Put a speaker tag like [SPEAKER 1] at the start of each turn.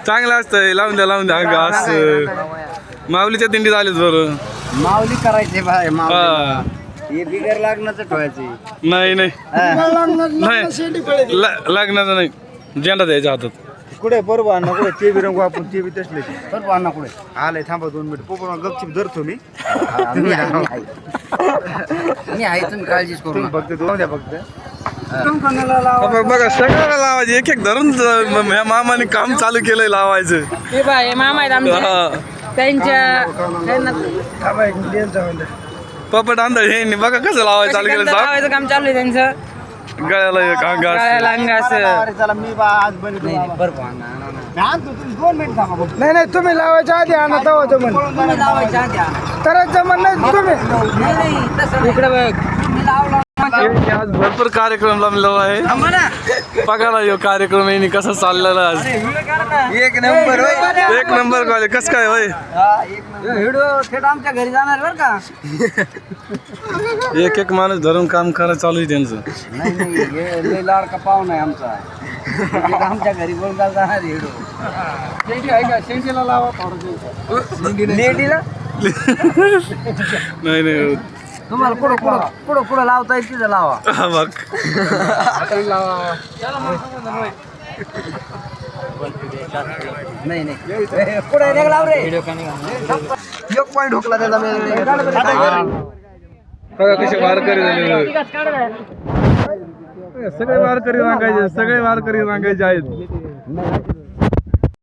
[SPEAKER 1] चांगलं असतंय लावून द्या अंग असं माऊलीच्या दिंडीत आलेच बरं
[SPEAKER 2] माऊली करायचे बाय
[SPEAKER 1] हा
[SPEAKER 2] हे बिगर लग्नाचं ठेवायचे
[SPEAKER 1] नाही लग्नाचं नाही झेंडा द्यायच्या हातात
[SPEAKER 2] कुठे बरोबर अण्णा कुठे ते बी रंगू आपण ते बी तसले बरोबर अण्णा कुठे आलंय थांबा 2 मिनिट पोपट गपचिप धरतो मी आहे तुम्ही काळजीच करू फक्त दोन द्या फक्त
[SPEAKER 1] बघा सगळ्याला लावायचे एक धरून मामाने काम चालू केलंय लावायचं
[SPEAKER 3] हे बाय मामा आहेत आमचे त्यांच्या
[SPEAKER 1] पपट आंधळ हे बघा कसं लावायचं चालू केलं
[SPEAKER 3] लावायचं काम चालू आहे त्यांचं
[SPEAKER 1] गळ्याला एक अंग
[SPEAKER 3] गळ्याला अंग असं
[SPEAKER 2] चला मी आज बनतो नाही तुम्ही लावायच्या आधी आणा तवा जमन तरच जमन नाही तुम्ही
[SPEAKER 3] इकडे बघ
[SPEAKER 1] आज भरपूर कार्यक्रम लावलेला आहे बघायला यो कार्यक्रम यांनी कसा चाललेला आज
[SPEAKER 2] एक नंबर
[SPEAKER 1] कॉलेज कसं काय होय
[SPEAKER 3] व्हिडिओ थेट आमच्या घरी जाणार बरं का
[SPEAKER 1] एक माणूस धरून काम करायला चालू आहे त्यांचं
[SPEAKER 2] नाही लय लाडका पाहुणा आहे आमचा आमच्या घरी बोलून जाणार व्हिडिओ शेंडीला लावा लेडीला
[SPEAKER 1] नाही
[SPEAKER 2] तुम्हाला पुढं लावता येईल तिथं लावा
[SPEAKER 1] हा बघ
[SPEAKER 2] नाही पुढे लाव रे एक पॉईंट हुकला त्याला
[SPEAKER 1] बघा कसे वारकरी झाले सगळे वारकरी सांगायचे आहेत